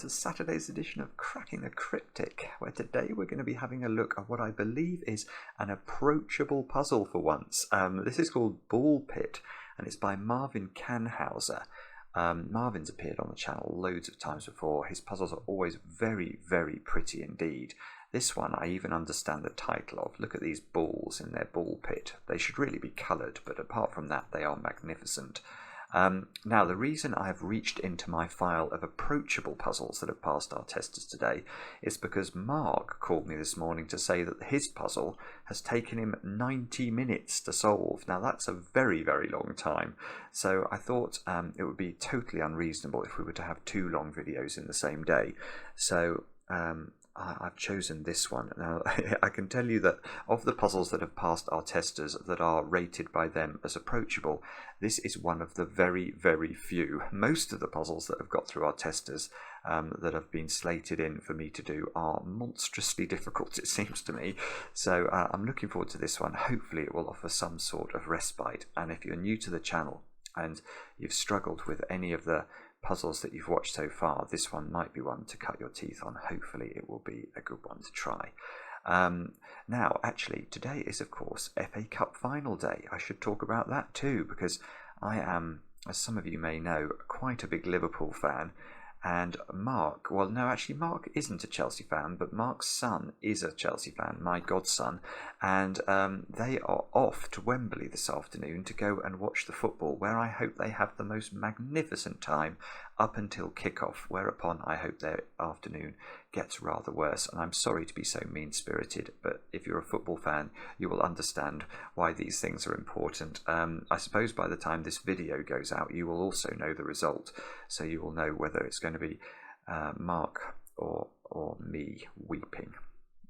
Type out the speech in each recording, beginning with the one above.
to Saturday's edition of Cracking the Cryptic, where today we're going to be having a look at what I believe is an approachable puzzle for once. This is called Ball Pit, and it's by Marvin Canhauser. Marvin's appeared on the channel loads of times before. His puzzles are always very, very pretty indeed. This one I even understand the title of. Look at these balls in their ball pit. They should really be coloured, but apart from that they are magnificent. Now, the reason I've reached into my file of approachable puzzles that have passed our testers today is because Mark called me this morning to say that his puzzle has taken him 90 minutes to solve. Now, that's a very, very long time. So I thought it would be totally unreasonable if we were to have two long videos in the same day. So I've chosen this one. Now, I can tell you that of the puzzles that have passed our testers that are rated by them as approachable, this is one of the very, very few. Most of the puzzles that have got through our testers that have been slated in for me to do are monstrously difficult, it seems to me. So I'm looking forward to this one. Hopefully it will offer some sort of respite. And if you're new to the channel and you've struggled with any of the puzzles that you've watched so far, this one might be one to cut your teeth on. Hopefully it will be a good one to try. Now, actually, today is of course FA Cup final day. I should talk about that too, because I am, as some of you may know, quite a big Liverpool fan. And Mark, well, no, actually Mark isn't a Chelsea fan, but Mark's son is a Chelsea fan, my godson, and they are off to Wembley this afternoon to go and watch the football, where I hope they have the most magnificent time up until kick-off, whereupon I hope their afternoon gets rather worse. And I'm sorry to be so mean-spirited, but if you're a football fan, you will understand why these things are important. I suppose by the time this video goes out, you will also know the result, so you will know whether it's going to be Mark or me weeping.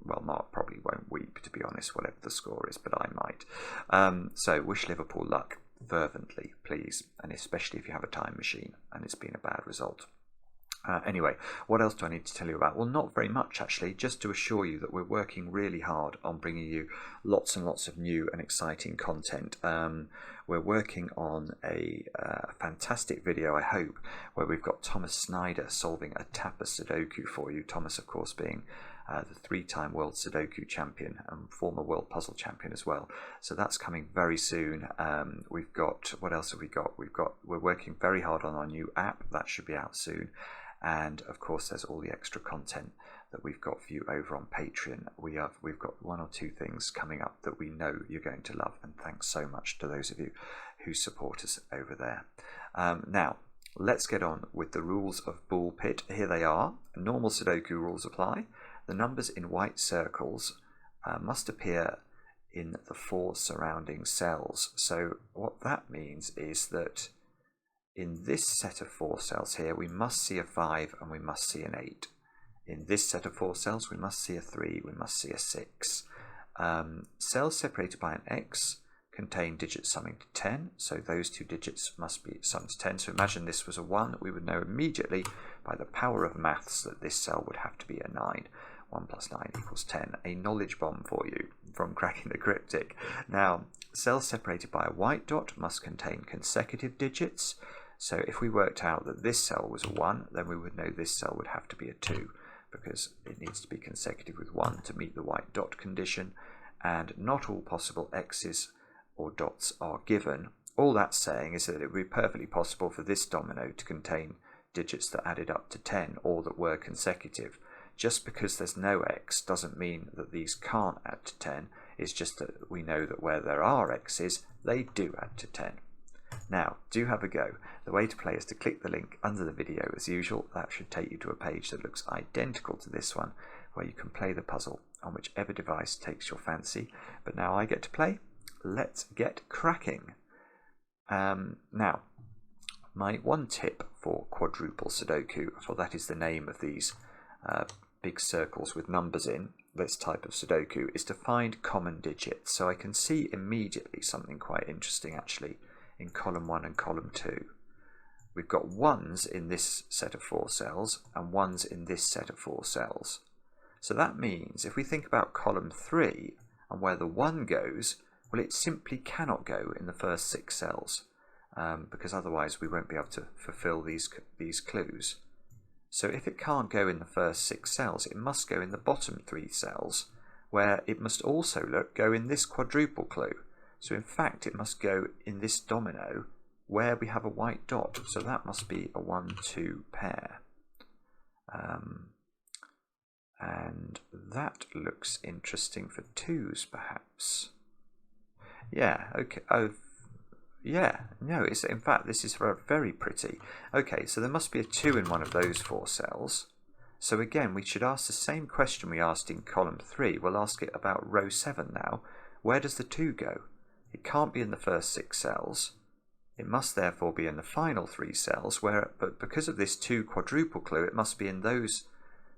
Well, Mark probably won't weep, to be honest, whatever the score is, but I might. So wish Liverpool luck fervently, please, and especially if you have a time machine and it's been a bad result. Anyway, what else do I need to tell you about? Well, not very much actually, just to assure you that we're working really hard on bringing you lots and lots of new and exciting content. We're working on a fantastic video, I hope, where we've got Thomas Snyder solving a Tapper Sudoku for you. Thomas, of course, being the three-time world Sudoku champion and former world puzzle champion as well. So that's coming very soon. We've got, what else have we got? We're working very hard on our new app. That should be out soon. And of course, there's all the extra content that we've got for you over on Patreon. We've got one or two things coming up that we know you're going to love, and thanks so much to those of you who support us over there. Now, let's get on with the rules of Ball Pit. Here they are. Normal Sudoku rules apply. The numbers in white circles must appear in the 4 surrounding cells. So what that means is that in this set of 4 cells here, we must see a 5 and we must see an 8. In this set of 4 cells, we must see a 3, we must see a 6. Cells separated by an X contain digits summing to 10, so those 2 digits must be summed to 10. So imagine this was a 1, we would know immediately by the power of maths that this cell would have to be a 9. 1 plus 9 equals 10. A knowledge bomb for you from Cracking the Cryptic. Now, cells separated by a white dot must contain consecutive digits. So if we worked out that this cell was a 1, then we would know this cell would have to be a 2, because it needs to be consecutive with 1 to meet the white dot condition. And not all possible X's or dots are given. All that's saying is that it would be perfectly possible for this domino to contain digits that added up to 10 or that were consecutive. Just because there's no X doesn't mean that these can't add to 10. It's just that we know that where there are X's, they do add to 10. Now, do have a go. The way to play is to click the link under the video as usual. That should take you to a page that looks identical to this one, where you can play the puzzle on whichever device takes your fancy. But now I get to play. Let's get cracking. Now, my one tip for quadruple Sudoku, for that is the name of these big circles with numbers in this type of Sudoku, is to find common digits. So I can see immediately something quite interesting actually in column 1 and column 2. We've got 1s in this set of 4 cells and 1s in this set of 4 cells. So that means if we think about column 3 and where the 1 goes, well, it simply cannot go in the first 6 cells because otherwise we won't be able to fulfill these clues. So if it can't go in the first 6 cells, it must go in the bottom 3 cells, where it must also go in this quadruple clue. So in fact it must go in this domino where we have a white dot. So that must be a 1-2 pair. And that looks interesting for 2s perhaps. Yeah, okay. Oh, yeah, no, it's, in fact this is very pretty. Okay, so there must be a 2 in one of those 4 cells. So again, we should ask the same question we asked in column 3. We'll ask it about row 7 now. Where does the 2 go? It can't be in the first 6 cells. It must therefore be in the final 3 cells, but because of this 2 quadruple clue, it must be in those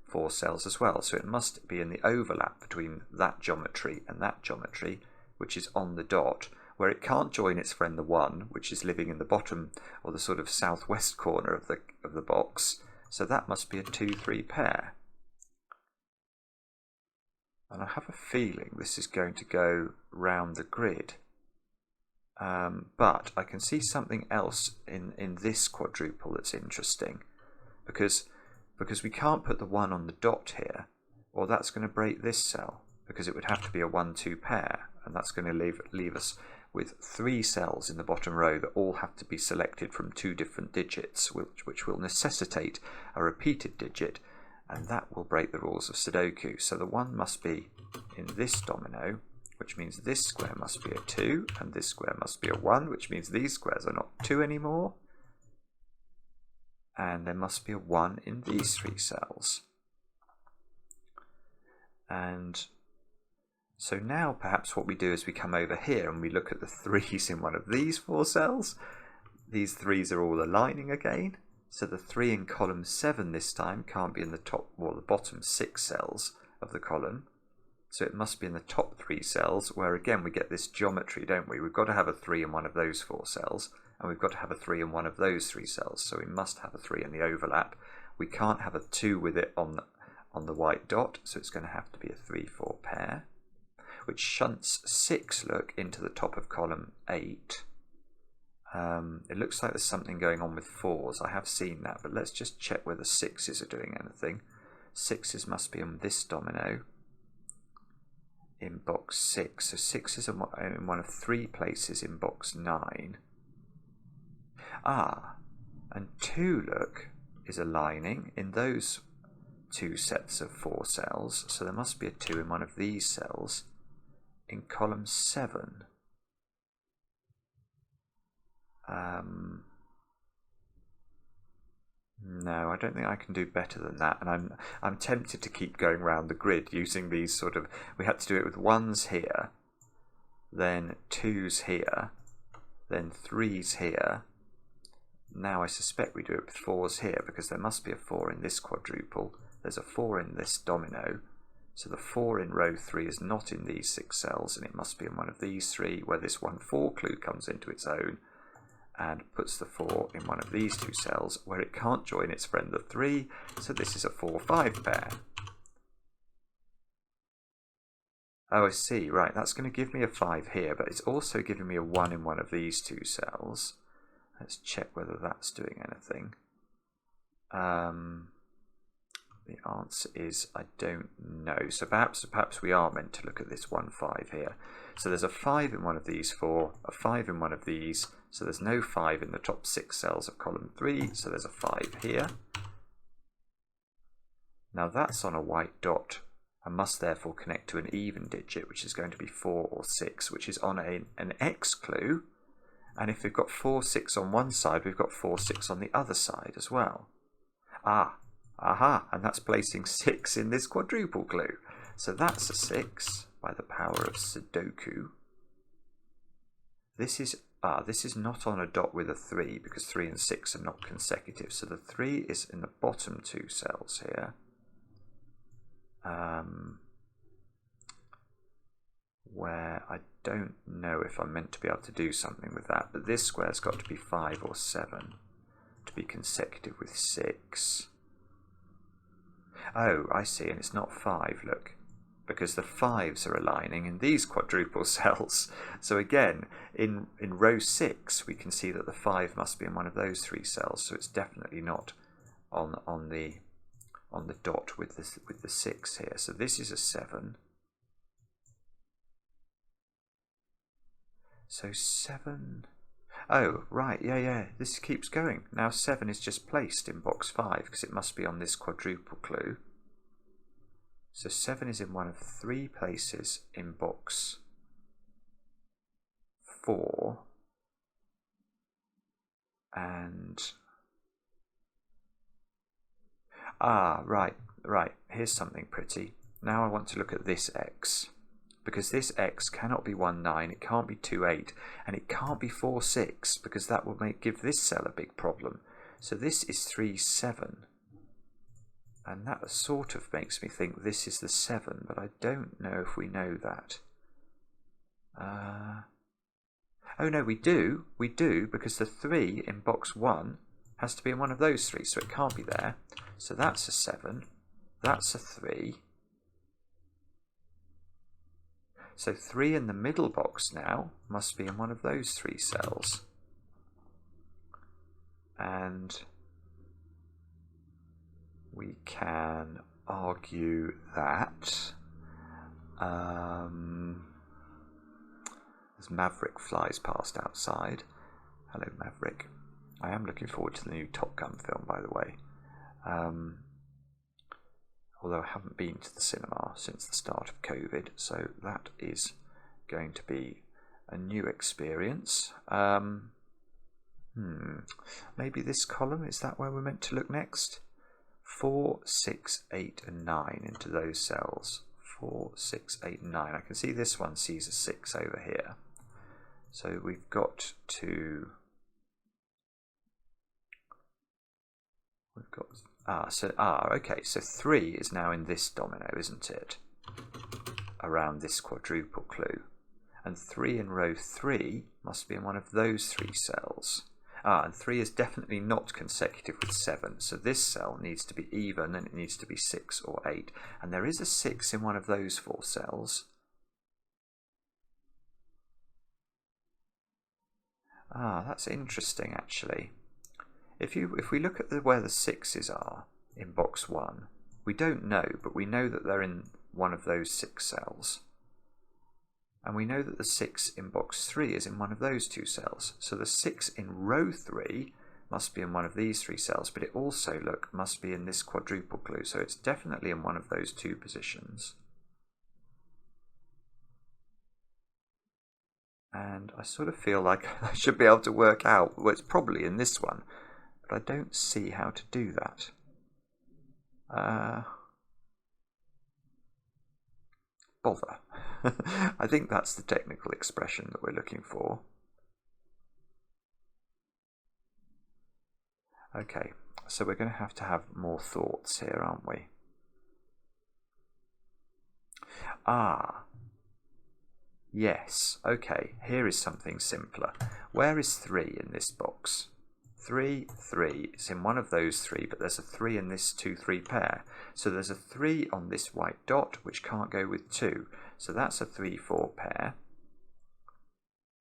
4 cells as well. So it must be in the overlap between that geometry and that geometry, which is on the dot, where it can't join its friend the 1, which is living in the bottom or the sort of southwest corner of the box. So that must be a 2-3 pair. And I have a feeling this is going to go round the grid. But I can see something else in this quadruple that's interesting, because we can't put the 1 on the dot here, or that's going to break this cell, because it would have to be a 1-2 pair, and that's going to leave us with 3 cells in the bottom row that all have to be selected from 2 different digits, which will necessitate a repeated digit, and that will break the rules of Sudoku. So the 1 must be in this domino, which means this square must be a 2, and this square must be a 1, which means these squares are not 2 anymore. And there must be a 1 in these 3 cells. And so now perhaps what we do is we come over here and we look at the 3's in one of these 4 cells. These 3's are all aligning again. So the 3 in column 7 this time can't be in the top or the bottom 6 cells of the column. So it must be in the top 3 cells, where again we get this geometry, don't we? We've got to have a 3 in one of those 4 cells, and we've got to have a 3 in one of those 3 cells. So we must have a 3 in the overlap. We can't have a 2 with it on the white dot, so it's going to have to be a 3-4 pair, which shunts 6, look, into the top of column 8. It looks like there's something going on with 4s. I have seen that, but let's just check whether 6s are doing anything. 6s must be on this domino in box 6. So 6s are in one of 3 places in box 9. Ah, and 2, look, is aligning in those 2 sets of 4 cells. So there must be a 2 in one of these cells in column 7. No, I don't think I can do better than that, and I'm tempted to keep going around the grid using these sort of. We had to do it with 1s here, then 2s here, then 3s here. Now I suspect we do it with 4s here, because there must be a 4 in this quadruple. There's a 4 in this domino, so the 4 in row 3 is not in these 6 cells, and it must be in one of these 3, where this 1-4 clue comes into its own and puts the 4 in one of these 2 cells, where it can't join its friend the 3, so this is a 4-5 pair. Oh, I see, right, that's going to give me a 5 here, but it's also giving me a 1 in one of these 2 cells. Let's check whether that's doing anything. The answer is I don't know. So perhaps we are meant to look at this 1-5 here. So there's a 5 in one of these 4, a 5 in one of these. So there's no 5 in the top 6 cells of column 3. So there's a 5 here. Now that's on a white dot and must therefore connect to an even digit, which is going to be 4 or 6, which is on an X clue. And if we've got 4, 6 on one side, we've got 4, 6 on the other side as well. Aha, and that's placing 6 in this quadruple clue. So that's a 6 by the power of Sudoku. This is not on a dot with a 3, because 3 and 6 are not consecutive. So the 3 is in the bottom 2 cells here. Where I don't know if I'm meant to be able to do something with that, but this square's got to be 5 or 7 to be consecutive with 6. Oh, I see, and it's not 5, look, because the 5s are aligning in these quadruple cells. So again, in row 6, we can see that the 5 must be in one of those 3 cells, so it's definitely not on the on the dot with the 6 here. So this is a 7. So 7. Oh, right, yeah, this keeps going. Now 7 is just placed in box 5 because it must be on this quadruple clue. So 7 is in one of 3 places in box 4. And right, here's something pretty. Now I want to look at this X, because this X cannot be 1, 9, it can't be 2, 8, and it can't be 4, 6, because that will give this cell a big problem. So this is 3, 7, and that sort of makes me think this is the 7, but I don't know if we know that. Oh no, we do, because the 3 in box 1 has to be in one of those 3, so it can't be there. So that's a 7, that's a 3. So 3 in the middle box now must be in one of those 3 cells. And we can argue that as Maverick flies past outside. Hello, Maverick. I am looking forward to the new Top Gun film, by the way. Although I haven't been to the cinema since the start of COVID, so that is going to be a new experience. Maybe this column, is that where we're meant to look next? 4, 6, 8 and 9 into those cells. 4, 6, 8 and 9. I can see this one sees a 6 over here. So we've got to... okay, so 3 is now in this domino, isn't it? Around this quadruple clue. And 3 in row 3 must be in one of those 3 cells. And 3 is definitely not consecutive with 7, so this cell needs to be even and it needs to be 6 or 8. And there is a 6 in one of those 4 cells. That's interesting actually. If we look at where the 6s are in box 1, we don't know, but we know that they're in one of those 6 cells. And we know that the 6 in box 3 is in one of those 2 cells. So the 6 in row 3 must be in one of these 3 cells, but it also, must be in this quadruple clue. So it's definitely in one of those 2 positions. And I sort of feel like I should be able to work out, well, it's probably in this one, but I don't see how to do that. Bother. I think that's the technical expression that we're looking for. Okay, so we're going to have more thoughts here, aren't we? Yes, okay, here is something simpler. Where is 3 in this box? 3, 3, it's in one of those 3, but there's a 3 in this 2, 3 pair. So there's a 3 on this white dot, which can't go with 2. So that's a 3, 4 pair,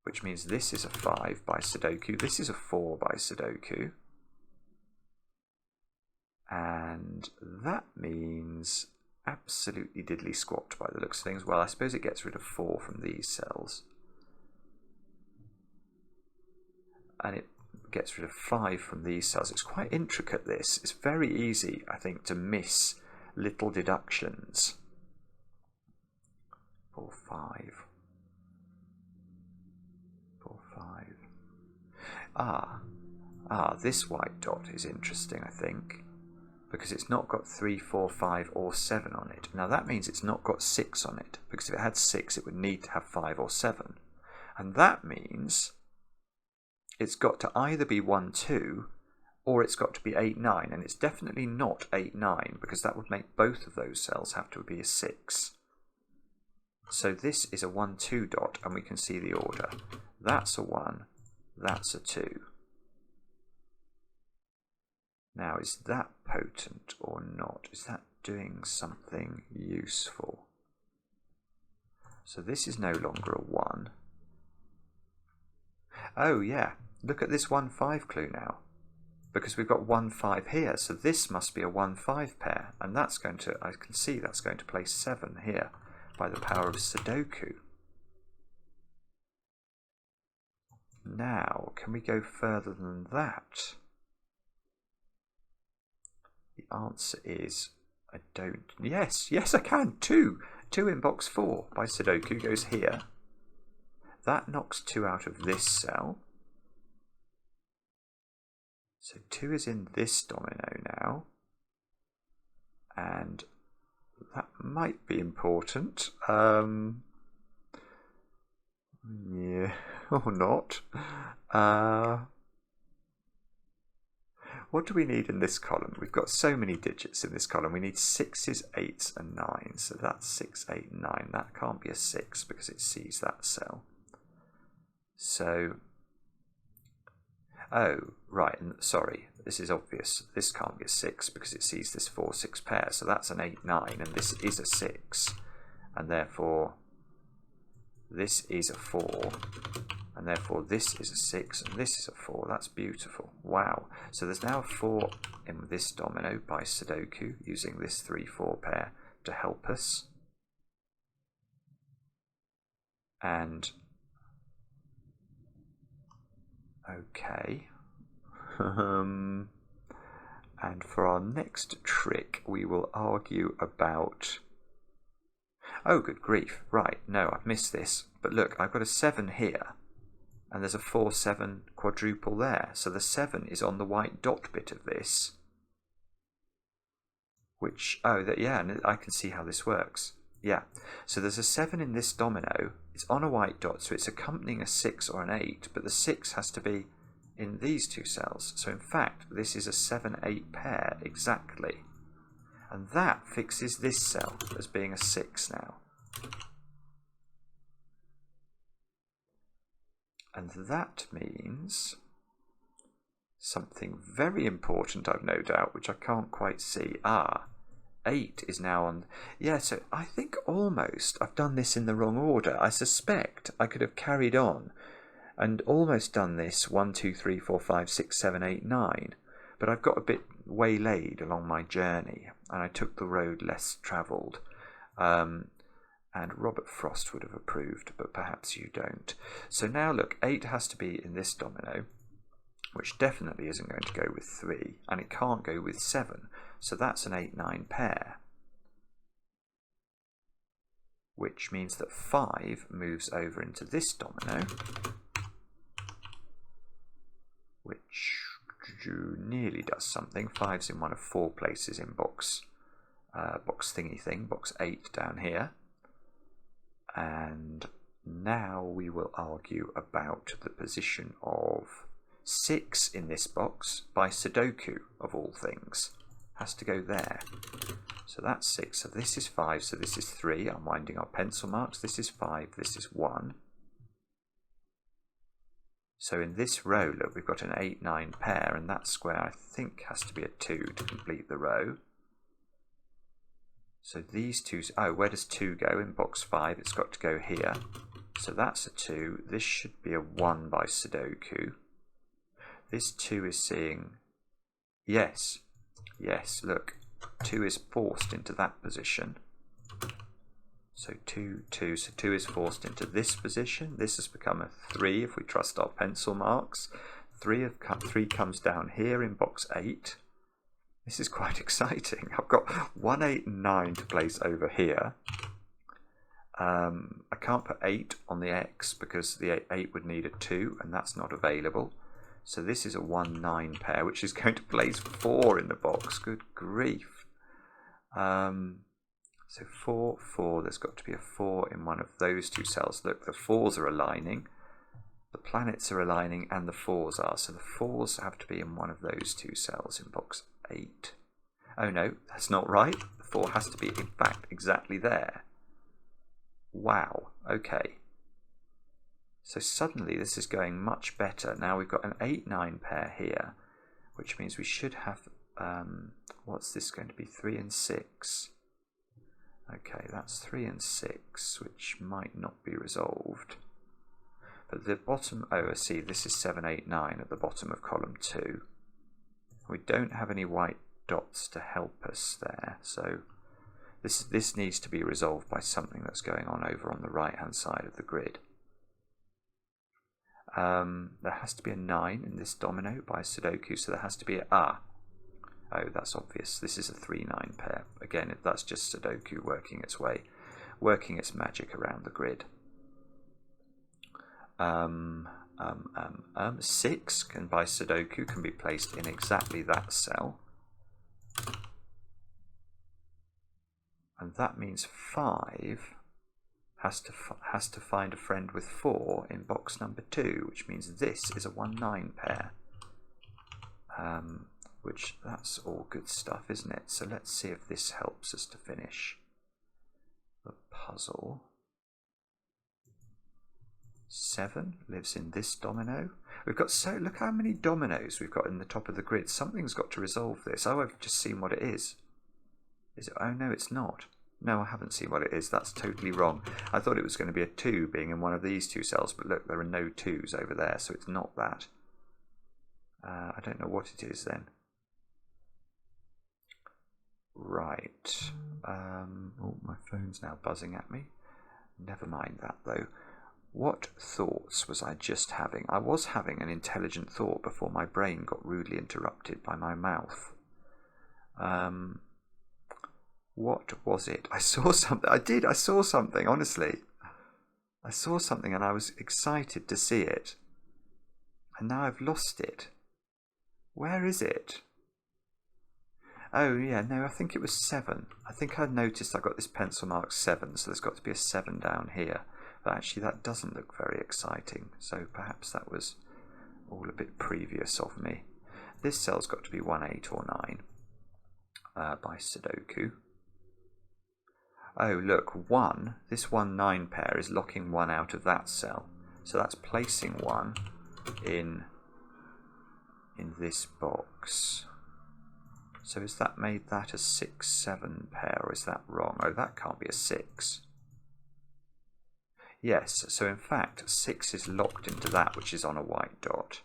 which means this is a 5 by Sudoku. This is a 4 by Sudoku. And that means absolutely diddly squat by the looks of things. Well, I suppose it gets rid of 4 from these cells. And it gets rid of 5 from these cells. It's quite intricate, this. It's very easy, I think, to miss little deductions. 4, 5. 4, 5. This white dot is interesting, I think, because it's not got 3, 4, 5 or 7 on it. Now that means it's not got 6 on it, because if it had 6 it would need to have 5 or 7. And that means it's got to either be 1, 2 or it's got to be 8, 9, and it's definitely not 8, 9, because that would make both of those cells have to be a 6. So this is a 1, 2 dot, and we can see the order. That's a 1, that's a 2. Now, is that potent or not? Is that doing something useful? So this is no longer a 1. Oh yeah, look at this 1, 5 clue now. because we've got 1, 5 here. So this must be a 1, 5 pair. And that's going to, I can see that's going to place 7 here by the power of Sudoku. Now, can we go further than that? The answer is, I don't. Yes, I can. 2. 2 in box 4 by Sudoku goes here. That knocks 2 out of this cell. So 2 is in this domino now. And that might be important. Yeah, or not. What do we need in this column? We've got so many digits in this column. We need 6s, 8s, and 9s. So that's 6, 8, 9. That can't be a 6 because it sees that cell. So, oh, right, sorry, this is obvious. This can't be a 6 because it sees this 4, 6 pair. So that's an 8, 9, and this is a 6. And therefore, this is a 4. And therefore this is a 6 and this is a 4. That's beautiful. Wow. So there's now a 4 in this domino by Sudoku using this 3, 4 pair to help us. And okay. And for our next trick we will argue about... Oh, good grief. Right, no, I've missed this. But look, I've got a 7 here. And there's a 4, 7 quadruple there. So the 7 is on the white dot bit of this. Which, oh, yeah, and I can see how this works. Yeah, so there's a 7 in this domino. It's on a white dot, so it's accompanying a 6 or an 8. But the 6 has to be in these 2 cells. So in fact, this is a 7, 8 pair exactly. And that fixes this cell as being a 6 now. And that means something very important, I've no doubt, which I can't quite see. 8 is now on... Yeah, so I think almost I've done this in the wrong order. I suspect I could have carried on and almost done this 1, 2, 3, 4, 5, 6, 7, 8, 9. But I've got a bit waylaid along my journey, and I took the road less travelled. And Robert Frost would have approved, but perhaps you don't. So now look, 8 has to be in this domino, which definitely isn't going to go with 3, and it can't go with 7. So that's an 8, 9 pair. Which means that 5 moves over into this domino, which nearly does something. 5's in one of 4 places in box thingy thing, box 8 down here. And now we will argue about the position of 6 in this box by Sudoku, of all things. Has to go there. So that's 6. So this is 5. So this is 3. Unwinding our pencil marks. This is 5. This is 1. So in this row, look, we've got an 8, 9 pair, and that square I think has to be a 2 to complete the row. So these 2, oh, where does 2 go? In box 5, it's got to go here. So that's a 2. This should be a 1 by Sudoku. This 2 is seeing, yes, look, 2 is forced into that position. So 2, 2, so 2 is forced into this position. This has become a 3 if we trust our pencil marks. 3 comes down here in box 8. This is quite exciting. I've got 1, 8, and 9 to place over here. I can't put 8 on the X because the 8 would need a 2, and that's not available. So this is a 1, 9 pair, which is going to place 4 in the box. Good grief. So 4, 4, there's got to be a 4 in one of those 2 cells. Look, the 4s are aligning, the planets are aligning, and the 4s are. So the 4s have to be in one of those 2 cells in box 8. Oh no, that's not right. The 4 has to be, in fact, exactly there. Wow, okay. So suddenly this is going much better. Now we've got an 8, 9 pair here, which means we should have, what's this going to be, 3 and 6. Okay, that's 3 and 6, which might not be resolved. But the bottom, oh, I see, this is 7, 8, 9 at the bottom of column 2. We don't have any white dots to help us there, so this needs to be resolved by something that's going on over on the right hand side of the grid. There has to be a 9 in this domino by Sudoku, so there has to be oh, that's obvious. This is a 3-9 pair. Again, that's just Sudoku working its way, working its magic around the grid. 6 by Sudoku can be placed in exactly that cell. And that means 5 has to find a friend with 4 in box number 2, which means this is a 1-9 pair. Which, that's all good stuff, isn't it? So let's see if this helps us to finish the puzzle. 7 lives in this domino. We've got, so look how many dominoes we've got in the top of the grid. Something's got to resolve this. Oh, I've just seen what it is. Is it? Oh no, it's not. No, I haven't seen what it is. That's totally wrong. I thought it was going to be a 2 being in one of these 2 cells, but look, there are no 2s over there, so it's not that. I don't know what it is then. Right. Oh, my phone's now buzzing at me. Never mind that though. What thoughts was I just having? I was having an intelligent thought before my brain got rudely interrupted by my mouth. What was it? I saw something. I saw something, honestly. I saw something and I was excited to see it. And now I've lost it. Where is it? Oh, yeah, no, I think it was 7. I think I noticed I got this pencil mark 7, so there's got to be a 7 down here. But actually, that doesn't look very exciting, so perhaps that was all a bit previous of me. This cell's got to be 1, 8 or 9 by Sudoku. Oh, look, 1, this 1, 9 pair is locking 1 out of that cell. So that's placing 1 in this box. So has that made that a 6, 7 pair, or is that wrong? Oh, that can't be a 6. Yes, so in fact, 6 is locked into that which is on a white dot.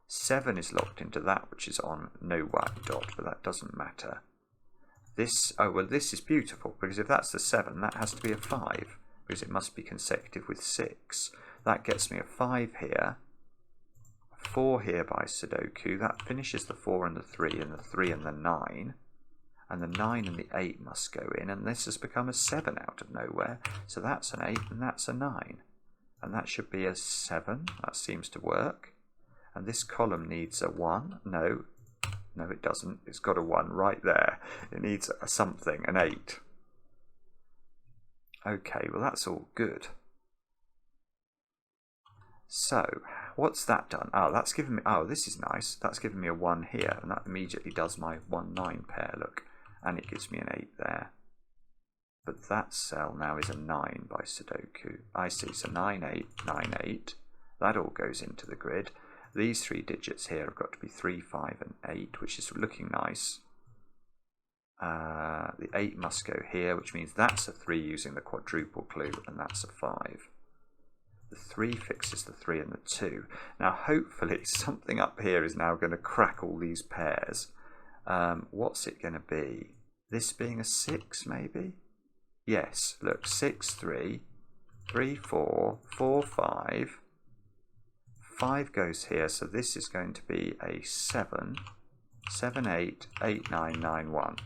7 is locked into that which is on no white dot, but that doesn't matter. This, oh well, this is beautiful, because if that's the 7, that has to be a 5, because it must be consecutive with 6. That gets me a 5 here, a 4 here by Sudoku. That finishes the 4 and the 3, and the 3 and the 9. And the 9 and the 8 must go in, and this has become a 7 out of nowhere. So that's an 8 and that's a 9. And that should be a 7. That seems to work. And this column needs a 1. No, it doesn't. It's got a 1 right there. It needs a something, an 8. Okay, well that's all good. So, what's that done? Oh, that's given me, oh, this is nice. That's given me a 1 here, and that immediately does my 1, 9 pair, look. And it gives me an 8 there. But that cell now is a 9 by Sudoku. I see, so 9, 8, 9, 8. That all goes into the grid. These 3 digits here have got to be 3, 5 and 8, which is looking nice. The 8 must go here, which means that's a 3 using the quadruple clue, and that's a 5. The 3 fixes the 3 and the 2. Now hopefully something up here is now going to crack all these pairs. What's it going to be? This being a 6 maybe? Yes, look, 6, 3, 3, 4, 4, 5. 5 goes here, so this is going to be a 7, 7, 8, 8, 9, 9, 1.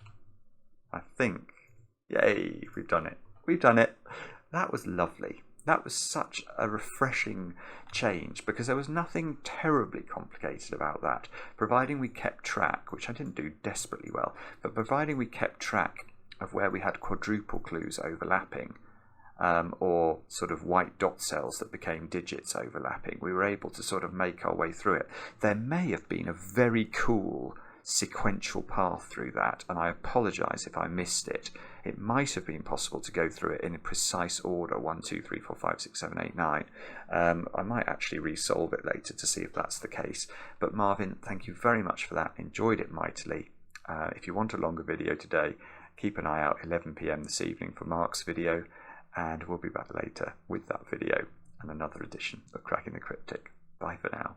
I think. Yay, we've done it. We've done it. That was lovely. That was such a refreshing change, because there was nothing terribly complicated about that, providing we kept track, which I didn't do desperately well, but providing we kept track of where we had quadruple clues overlapping, or sort of white dot cells that became digits overlapping, we were able to sort of make our way through it. There may have been a very cool sequential path through that, and I apologise if I missed it. It might have been possible to go through it in a precise order, 1, 2, 3, 4, 5, 6, 7, 8, 9. I might actually resolve it later to see if that's the case. But Marvin, thank you very much for that. Enjoyed it mightily. If you want a longer video today, keep an eye out 11 PM this evening for Mark's video, and we'll be back later with that video and another edition of Cracking the Cryptic. Bye for now.